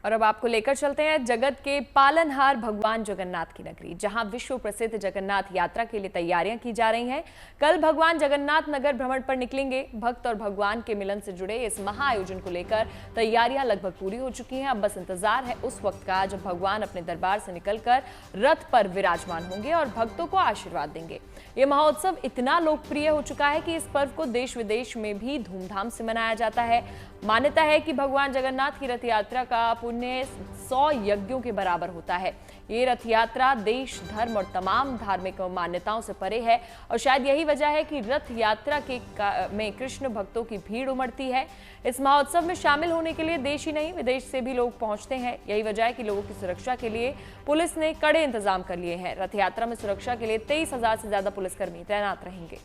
और अब आपको लेकर चलते हैं जगत के पालनहार भगवान जगन्नाथ की नगरी, जहां विश्व प्रसिद्ध जगन्नाथ यात्रा के लिए तैयारियां की जा रही हैं। कल भगवान जगन्नाथ नगर भ्रमण पर निकलेंगे। भक्त और भगवान के मिलन से जुड़े इस महाआयोजन को लेकर तैयारियां लगभग पूरी हो चुकी हैं। अब बस इंतजार है उस वक्त का जब भगवान अपने दरबार से निकलकर रथ पर विराजमान होंगे और भक्तों को आशीर्वाद देंगे। ये महोत्सव इतना लोकप्रिय हो चुका है कि इस पर्व को देश विदेश में भी धूमधाम से मनाया जाता है। मान्यता है कि भगवान जगन्नाथ की रथ यात्रा का पुण्य 100 यज्ञों के बराबर होता है। ये रथ यात्रा देश, धर्म और तमाम धार्मिक मान्यताओं से परे है और शायद यही वजह है कि रथ यात्रा में कृष्ण भक्तों की भीड़ उमड़ती है। इस महोत्सव में शामिल होने के लिए देश ही नहीं विदेश से भी लोग पहुंचते हैं। यही वजह है कि लोगों की सुरक्षा के लिए पुलिस ने कड़े इंतजाम कर लिए हैं। रथ यात्रा में सुरक्षा के लिए 23,000 से ज्यादा पुलिसकर्मी तैनात रहेंगे।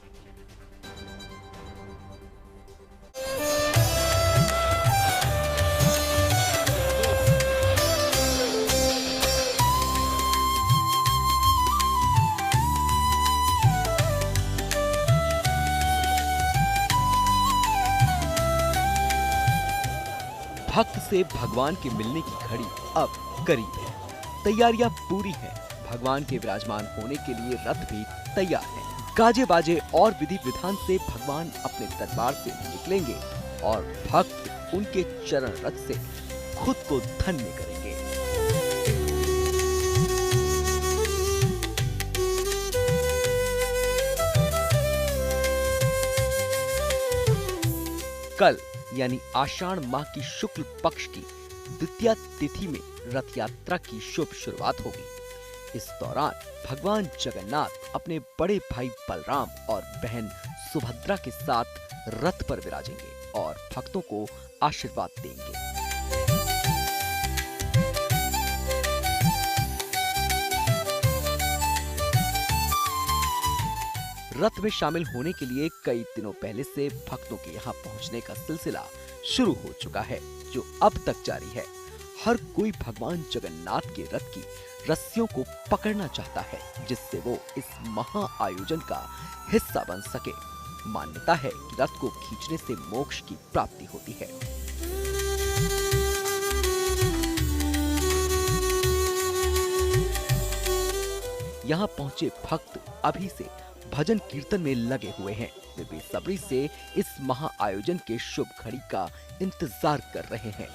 भक्त से भगवान के मिलने की घड़ी अब करीब है। तैयारियां पूरी हैं। भगवान के विराजमान होने के लिए रथ भी तैयार है। गाजे बाजे और विधि विधान से भगवान अपने दरबार से निकलेंगे और भक्त उनके चरण रथ से खुद को धन्य करेंगे। कल यानी आषाढ़ माह की शुक्ल पक्ष की द्वितीया तिथि में रथ यात्रा की शुभ शुरुआत होगी। इस दौरान भगवान जगन्नाथ अपने बड़े भाई बलराम और बहन सुभद्रा के साथ रथ पर विराजेंगे और भक्तों को आशीर्वाद देंगे। रथ में शामिल होने के लिए कई दिनों पहले से भक्तों के यहाँ पहुँचने का सिलसिला शुरू हो चुका है, जो अब तक जारी है। हर कोई भगवान जगन्नाथ के रथ की रस्सियों को पकड़ना चाहता है, जिससे वो इस महा आयोजन का हिस्सा बन सके। मान्यता है कि रथ को खींचने से मोक्ष की प्राप्ति होती है। यहाँ पहुंचे भक्त अभी से भजन कीर्तन में लगे हुए हैं। वे बेसब्री से इस महा आयोजन के शुभ घड़ी का इंतजार कर रहे हैं।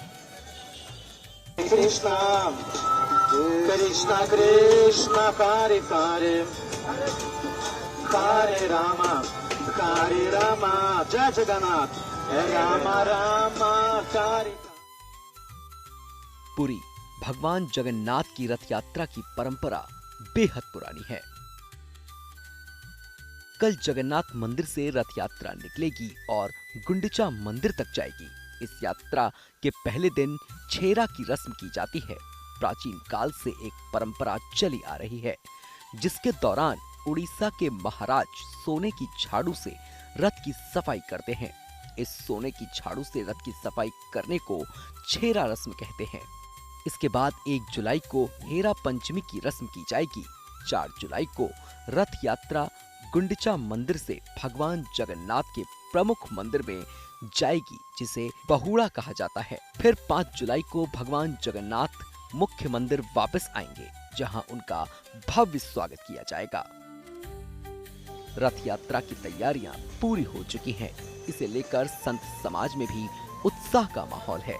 कृष्णा कृष्णा कृष्णा कारे कारे कारे रामा जय जगन्नाथ रामा रामा कारे। पुरी भगवान जगन्नाथ की रथ यात्रा की परंपरा बेहद पुरानी है। कल जगन्नाथ मंदिर से रथ यात्रा निकलेगी और गुंडिचा मंदिर तक जाएगी। इस यात्रा के पहले दिन छेरा की रस्म की जाती है। प्राचीन काल से एक परंपरा चली आ रही है, जिसके दौरान उड़ीसा के महाराज सोने की झाड़ू से रथ की सफाई करते हैं। इस सोने की झाड़ू से रथ की सफाई करने को छेरा रस्म कहते हैं। इसके बाद 1 जुलाई को हेरा पंचमी की रस्म की जाएगी। 4 जुलाई को रथ यात्रा गुंडिचा मंदिर से भगवान जगन्नाथ के प्रमुख मंदिर में जाएगी, जिसे बहुड़ा कहा जाता है। फिर 5 जुलाई को भगवान जगन्नाथ मुख्य मंदिर वापस आएंगे, जहां उनका भव्य स्वागत किया जाएगा। रथ यात्रा की तैयारियां पूरी हो चुकी हैं। इसे लेकर संत समाज में भी उत्साह का माहौल है।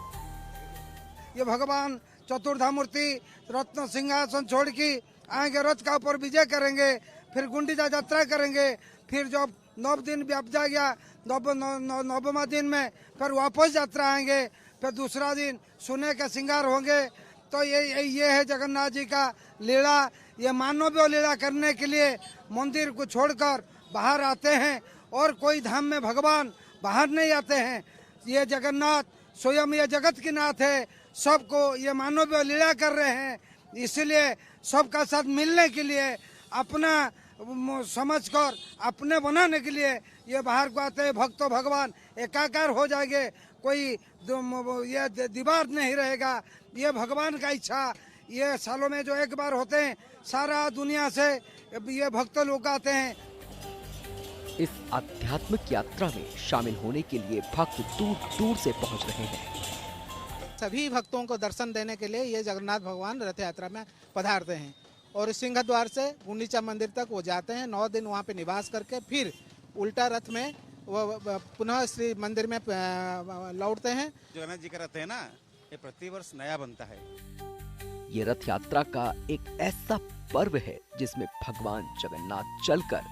ये भगवान चतुर्धा मूर्ति रत्न सिंहासन छोड़ के आएंगे, रथ का ऊपर विजय करेंगे, फिर गुंडीचा यात्रा करेंगे। फिर जब 9 दिन व्याप जाएगा, 9वां दिन में फिर वापस यात्रा आएंगे। फिर दूसरा दिन सोने का श्रृंगार होंगे। तो ये है जगन्नाथ जी का लीला। ये मानवीय लीला करने के लिए मंदिर को छोड़कर बाहर आते हैं और कोई धाम में भगवान बाहर नहीं आते हैं। ये जगन्नाथ स्वयं ये जगत के नाथ है। सबको ये मानवीय लीला कर रहे हैं, इसलिए सबका साथ मिलने के लिए अपना समझकर अपने बनाने के लिए ये बाहर को आते हैं। भक्तों भगवान एकाकार हो जाएंगे, कोई ये दीवार नहीं रहेगा। ये भगवान का इच्छा। ये सालों में जो एक बार होते हैं, सारा दुनिया से ये भक्त लोग आते हैं। इस आध्यात्मिक यात्रा में शामिल होने के लिए भक्त दूर दूर से पहुंच रहे हैं। सभी भक्तों को दर्शन देने के लिए ये जगन्नाथ भगवान रथ यात्रा में पधारते हैं और सिंह द्वार से गुंडीचा मंदिर तक वो जाते हैं। 9 दिन वहाँ पे निवास करके फिर उल्टा रथ में वो पुनः श्री मंदिर में लौटते हैं। जगन्नाथ जी का रथ है ना, ये प्रतिवर्ष नया बनता है। ये रथ यात्रा का एक ऐसा पर्व है जिसमें भगवान जगन्नाथ चलकर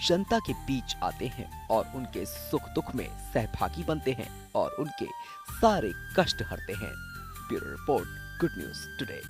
जनता के बीच आते हैं और उनके सुख दुख में सहभागी बनते हैं और उनके सारे कष्ट हरते हैं। Bureau report, good news today.